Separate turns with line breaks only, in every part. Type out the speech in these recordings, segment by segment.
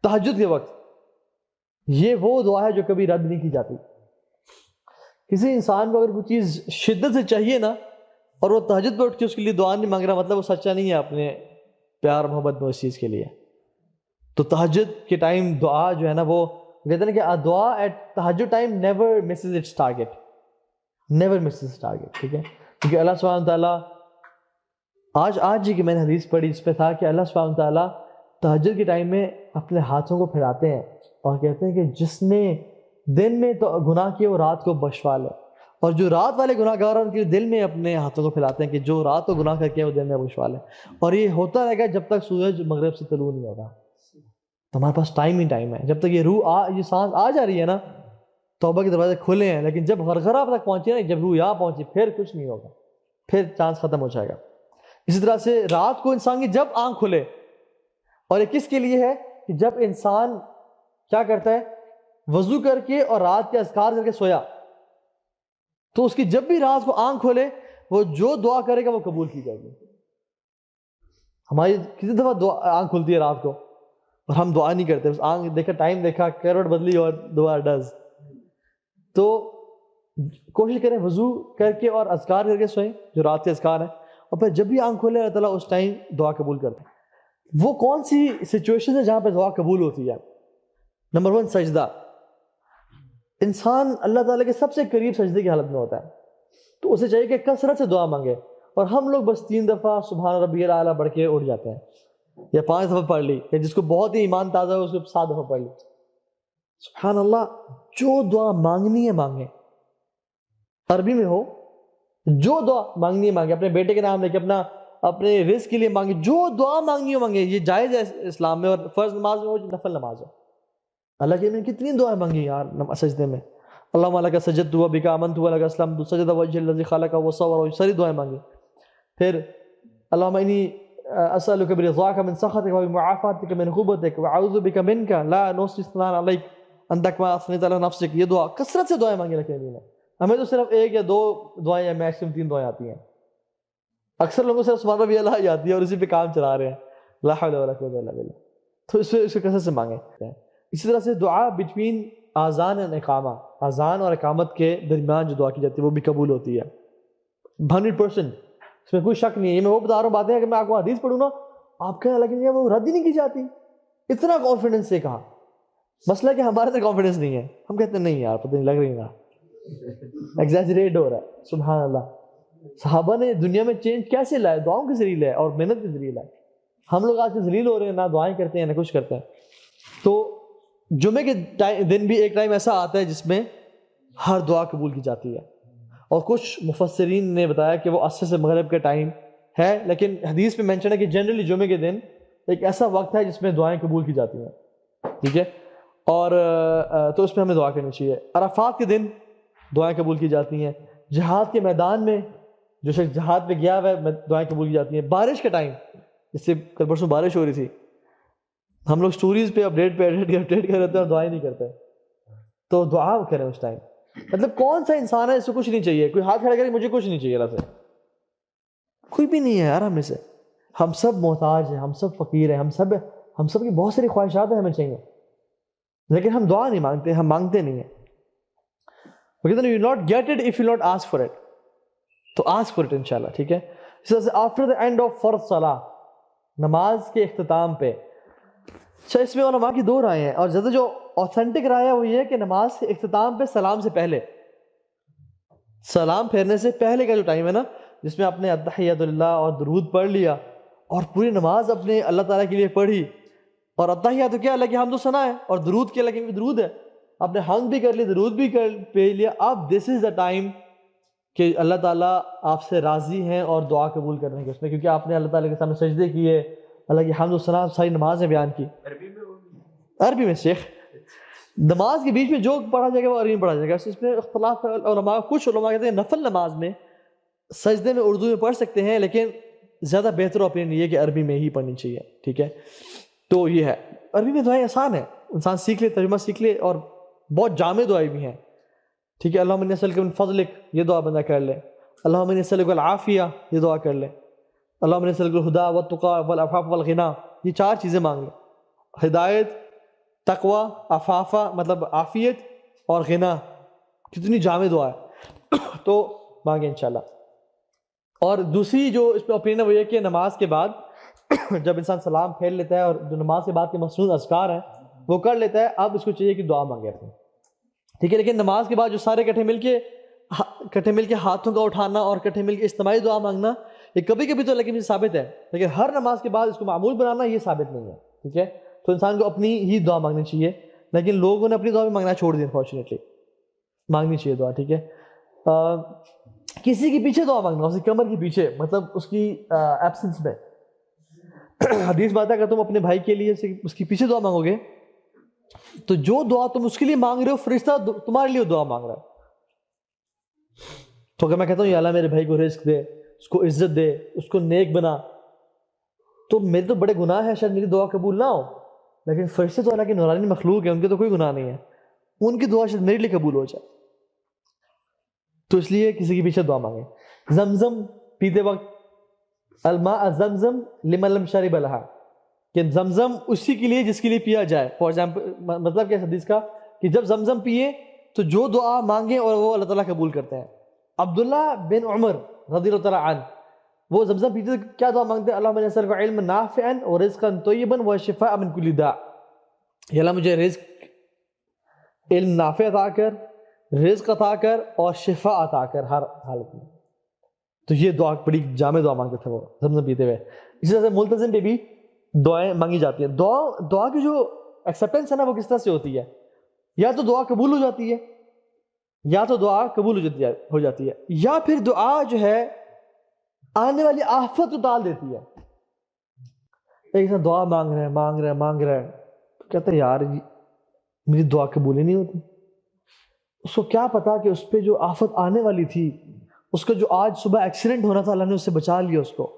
تہجد کے وقت یہ وہ دعا ہے جو کبھی رد نہیں کی جاتی. کسی انسان کو اگر کوئی چیز شدت سے چاہیے نا اور وہ تہجد پہ اٹھ کے اس کے لیے دعا نہیں مانگ رہا، مطلب وہ سچا نہیں ہے اپنے پیار محبت میں اس چیز کے لیے. تو تہجد کے ٹائم دعا جو ہے نا، وہ کہتے ہیں کہ دعا ایٹ تہجد time never Mrs its target, never Mrs its target. ٹھیک ہے، کیونکہ اللہ سبحانہ تعالیٰ آج ہی کہ میں نے حدیث پڑھی اس پہ تھا کہ اللہ سبحانہ تعالیٰ تہجد کے ٹائم میں اپنے ہاتھوں کو پھیلاتے ہیں اور کہتے ہیں کہ جس نے دن میں تو گناہ کیے وہ رات کو بخشوا لے، اور جو رات والے گناہ گار ہیں ان کے دل میں اپنے ہاتھوں کو پھیلاتے ہیں کہ جو رات کو گناہ کر کے وہ دن میں بخشوا لے. اور یہ ہوتا رہے گا جب تک سورج مغرب سے طلوع نہیں ہوگا. تو ہمارے پاس ٹائم ہی ٹائم ہے، جب تک یہ روح یہ سانس آ جا رہی ہے نا، توبہ کے دروازے کھلے ہیں، لیکن جب غرغرہ تک پہنچے نا، جب روح یہاں پہنچی پھر کچھ نہیں ہوگا، پھر چانس ختم ہو جائے گا. اسی طرح سے رات کو انسان کی جب آنکھ کھلے، اور یہ کس کے لیے ہے کہ جب انسان کیا کرتا ہے، وضو کر کے اور رات کے اذکار کر کے سویا، تو اس کی جب بھی رات کو آنکھ کھولے وہ جو دعا کرے گا وہ قبول کی جائے گی. ہماری کتنی دفعہ آنکھ کھلتی ہے رات کو اور ہم دعا نہیں کرتے، بس آنکھ دیکھا، ٹائم دیکھا، کروٹ بدلی اور دعا ڈز. تو کوشش کریں وضو کر کے اور اذکار کر کے سوئیں جو رات کے اذکار ہیں، اور پھر جب بھی آنکھ کھولے اللہ تعالیٰ اس ٹائم دعا قبول کرتے ہیں. وہ کون سی سچویشن ہے جہاں پہ دعا قبول ہوتی ہے؟ نمبر 1 سجدہ. انسان اللہ تعالیٰ کے سب سے قریب سجدے کی حالت میں ہوتا ہے، تو اسے چاہیے کہ کثرت سے دعا مانگے. اور ہم لوگ بس 3 دفعہ سبحان ربی الاعلیٰ پڑھ کے اٹھ جاتے ہیں، یا 5 دفعہ پڑھ لی، یا جس کو بہت ہی ایمان تازہ ہے اس کو 7 دفعہ پڑھ لی. سبحان اللہ، جو دعا مانگنی ہے مانگیں، عربی میں ہو، جو دعا مانگنی ہے مانگے. اپنے بیٹے کے نام لے کے اپنے رزق کے لیے مانگے، جو دعا مانگنی ہو مانگے. یہ جائز ہے اسلام میں، اور فرض نماز میں ہو، نفل نماز ہو. اللہ کے میں کتنی دعائیں مانگی یار سجدے میں، اللہم لک سجدت وبک آمنت ولک اسلمت سجد وجہ الذی خلق وصور، ساری دعائیں مانگی. پھر اللہم انی اسألک برضاک من سخطک وبمعافاتک من غضبک واعوذ بک منک لا نحصی ثناء علیک انت کما اثنیت علی نفسک. یہ دعا کثرت سے دعائیں مانگی رکھے ہیں. ہمیں تو صرف 1 یا 2 دعائیں یا میکسیمم 3 دعائیں آتی ہیں. اکثر لوگوں سے سبحان ربی اللہ ہی آتی ہے اور اسی پہ کام چلا رہے ہیں، لا حول ولا قوت الا باللہ. تو اس کو کثرت سے مانگیں. اسی طرح سے دعا بٹوین آذان اور اقامہ، اذان اور اقامت کے درمیان جو دعا کی جاتی ہے وہ بھی قبول ہوتی ہے 100%. اس میں کوئی شک نہیں ہے. یہ میں وہ بتا رہا ہوں باتیں کہ میں آپ کو حدیث پڑھوں نا آپ کہنے لگیں گے وہ رد ہی نہیں کی جاتی. اتنا کانفیڈنس سے کہا. مسئلہ کہ ہمارے اندر کانفیڈنس نہیں ہے، ہم کہتے ہیں نہیں یار پتہ نہیں لگ رہی نا، ایگزیجریٹ ہو رہا ہے. سبحان اللہ، صحابہ نے دنیا میں چینج کیسے لائے؟ دعاؤں کے ذریعے لائے اور محنت کے ذریعے لائے. ہم لوگ آج کے ذلیل ہو رہے ہیں، نہ دعائیں کرتے ہیں نہ کچھ کرتے ہیں. تو جمعے کے دن بھی ایک ٹائم ایسا آتا ہے جس میں ہر دعا قبول کی جاتی ہے، اور کچھ مفسرین نے بتایا کہ وہ عصر سے مغرب کا ٹائم ہے، لیکن حدیث میں مینشن ہے کہ جنرلی جمعے کے دن ایک ایسا وقت ہے جس میں دعائیں قبول کی جاتی ہیں. ٹھیک ہے، اور تو اس میں ہمیں دعا کرنی چاہیے. عرفات کے دن دعائیں قبول کی جاتی ہیں. جہاد کے میدان میں جو شخص جہاد پہ گیا ہوا ہے دعائیں قبول کی جاتی ہیں. بارش کا ٹائم، جس سے کل پرسوں بارش ہو رہی تھی، ہم لوگ سٹوریز پہ اپڈیٹ کر رہتے ہیں اور دعائیں نہیں کرتے. تو دعا کریں اس ٹائم. مطلب کون سا انسان ہے اس کو کچھ نہیں چاہیے؟ کوئی ہاتھ کھڑا کرے مجھے کچھ نہیں چاہیے اللہ سے، کوئی بھی نہیں ہے یار ہم میں سے. ہم سب محتاج ہیں، ہم سب فقیر ہیں، ہم سب کی بہت ساری خواہشات ہیں ہمیں چاہیے، لیکن ہم دعا نہیں مانگتے، ہم مانگتے نہیں ہیں. وہ کہتے ہیں you will not get it if you not ask for it. تو ask for it انشاءاللہ. ٹھیک ہے. اس طرح سے after the end of فرض صلاح، نماز کے اختتام پہ. اچھا، اس میں علماء کی 2 رائے ہیں، اور زیادہ جو اوتھینٹک رائے ہے وہ یہ ہے کہ نماز کے اختتام پہ سلام سے پہلے، سلام پھیرنے سے پہلے کا جو ٹائم ہے نا، جس میں آپ نے التحیات للہ اور درود پڑھ لیا اور پوری نماز اپنے اللہ تعالیٰ کے لیے پڑھی. اور التحیات کیا اللہ کی حمد و ثنا ہے، اور درود کیا اللہ کی درود ہے. آپ نے حمد بھی کر لی، درود بھی پڑھ لیا. اب دس از دا ٹائم کہ اللہ تعالیٰ آپ سے راضی ہیں اور دعا قبول کرنے کے اس میں، کیونکہ آپ نے اللہ تعالیٰ کے سامنے سجدے کیے، اللہ کی حمد و ثنا ساری نماز میں بیان کی. عربی میں شیخ نماز کے بیچ میں جو پڑھا جائے گا وہ عربی میں پڑھا جائے گا. اس میں اختلاف ہے علماء. کچھ علماء کہتے ہیں نفل نماز میں سجدے میں اردو میں پڑھ سکتے ہیں، لیکن زیادہ بہتر اوپینین یہ ہے کہ عربی میں ہی پڑھنی چاہیے. ٹھیک ہے، تو یہ ہے. عربی میں دعائیں آسان ہے، انسان سیکھ لے، ترجمہ سیکھ لے، اور بہت جامع دعائیں بھی ہیں. ٹھیک ہے، اللہم انی اسألک من فضلک، یہ دعا بندہ کر لے. اللہم انی اسألک العافیہ، یہ دعا کر لے. اللہم انی اسألک الہدی والتقی والعفاف والغنی، یہ 4 چیزیں مانگ لے. ہدایت، تقوی، عفافہ مطلب عافیت، اور غنا، کتنی جامع دعا ہے تو مانگیں انشاءاللہ. اور دوسری جو اس پہ اوپینین ہے وہ یہ کہ نماز کے بعد جب انسان سلام پھیر لیتا ہے اور جو نماز کے بعد کے مصنون اذکار ہیں وہ کر لیتا ہے، اب اس کو چاہیے کہ دعا مانگے اپنی، ٹھیک ہے. لیکن نماز کے بعد جو سارے کٹھے مل کے ہاتھوں کا اٹھانا اور کٹھے مل کے اجتماعی دعا مانگنا، یہ کبھی کبھی تو لیکن ثابت ہے، لیکن ہر نماز کے بعد اس کو معمول بنانا یہ ثابت نہیں ہے، ٹھیک ہے. تو انسان کو اپنی ہی دعا مانگنی چاہیے، لیکن لوگوں نے اپنی دعا بھی مانگنا چھوڑ دیا، انفارچونیٹلی. مانگنی چاہیے دعا، ٹھیک ہے. کسی کے پیچھے دعا مانگنا، اس کی کمر کے پیچھے، مطلب اس کی ایبسنس میں. حدیث بات ہے کہ تم اپنے بھائی کے لیے اس کے پیچھے دعا مانگو گے تو جو دعا تم اس کے لیے مانگ رہے ہو فرشتہ تمہارے لیے دعا مانگ رہا ہے. تو اگر میں کہتا ہوں یا اللہ میرے بھائی کو رزق دے، اس کو عزت دے، اس کو نیک بنا، تو میرے تو بڑے گناہ ہیں، شاید میری دعا قبول نہ ہو، لیکن فرشتے تو اللہ کی نورانی مخلوق ہیں، ان کے تو کوئی گناہ نہیں ہے، ان کی دعا شاید میرے لیے قبول ہو جائے. تو اس لیے کسی کے پیچھے دعا مانگیں. زمزم پیتے وقت الماء زمزم لمن لم شرب لها، کہ زمزم اسی کے لیے جس کے لیے پیا جائے. فار ایگزامپل مطلب کیا حدیث کا کہ جب زمزم پیے تو جو دعا مانگے اور وہ اللہ تعالیٰ قبول کرتے ہیں. عبداللہ بن عمر رضی اللہ تعالیٰ عنہ وہ زمزم پیتے تو کیا دعا مانگتے ہیں؟ اللہم انی اسألک علما نافعا ورزقا طیبا وشفاء من کل داء. یا اللہ مجھے رزق، علم نافع عطا کر، رزق عطا کر اور شفا عطا کر ہر حالت میں. تو یہ دعا بڑی جامع دعا مانگتے تھے وہ زمزم پیتے ہوئے. اسی طرح سے ملتزم پہ بھی دعائیں مانگی جاتی ہیں. دعا کی جو ایکسیپٹنس ہے نا وہ کس طرح سے ہوتی ہے؟ یا تو دعا قبول ہو جاتی ہے، یا تو دعا قبول ہو جاتی ہے، یا پھر دعا جو ہے آنے والی آفت کو ٹال دیتی ہے. ایک انسان دعا مانگ رہا ہے کہتا ہے یار میری دعا قبول ہی نہیں ہوتی. اس کو کیا پتا کہ اس پہ جو آفت آنے والی تھی، اس کا جو آج صبح ایکسیڈنٹ ہونا تھا اللہ نے اس سے بچا لیا اس کو.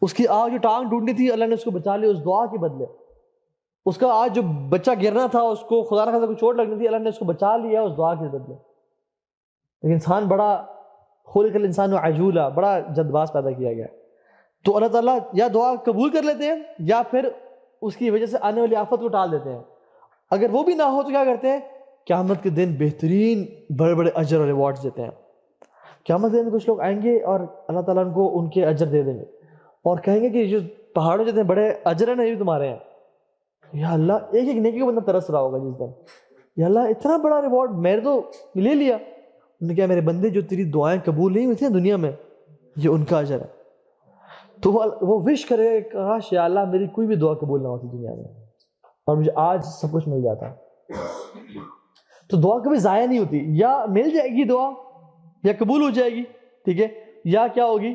اس کی آج جو ٹانگ ٹوٹنی تھی اللہ نے اس کو بچا لیا اس دعا کے بدلے. اس کا آج جو بچہ گرنا تھا، اس کو خدا نہ خواستہ کوئی چوٹ لگنی تھی، اللہ نے اس کو بچا لیا اس دعا کے بدلے. لیکن انسان بڑا خلق الانسان عجولا، بڑا جلد باز پیدا کیا گیا. تو اللہ تعالیٰ یا دعا قبول کر لیتے ہیں یا پھر اس کی وجہ سے آنے والی آفت کو ٹال دیتے ہیں. اگر وہ بھی نہ ہو تو کیا کرتے ہیں؟ قیامت کے دن بہترین بڑے بڑے اجر اور ریوارڈز دیتے ہیں. قیامت کے دن کچھ لوگ آئیں گے اور اللہ تعالیٰ ان کو ان کے اجر دے دیں گے اور کہیں گے کہ جو پہاڑوں جتنے بڑے اجر ہیں نا یہ بھی تمہارے ہیں. یا اللہ ایک ایک نیکی کو بندہ ترس رہا ہوگا جس دن، یا اللہ اتنا بڑا ریوارڈ میں نے تو لے لیا. انہوں نے کہا میرے بندے جو تیری دعائیں قبول نہیں ہوئی تھیں دنیا میں یہ ان کا اجر ہے. تو وہ وش کرے کاش یا اللہ میری کوئی بھی دعا قبول نہ ہوتی دنیا میں اور مجھے آج سب کچھ مل جاتا. تو دعا کبھی ضائع نہیں ہوتی، یا مل جائے گی دعا یا قبول ہو جائے گی، ٹھیک ہے، یا کیا ہوگی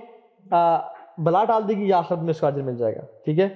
بلا ٹال دے گی یا آخرت میں اس کا اجر مل جائے گا، ٹھیک ہے.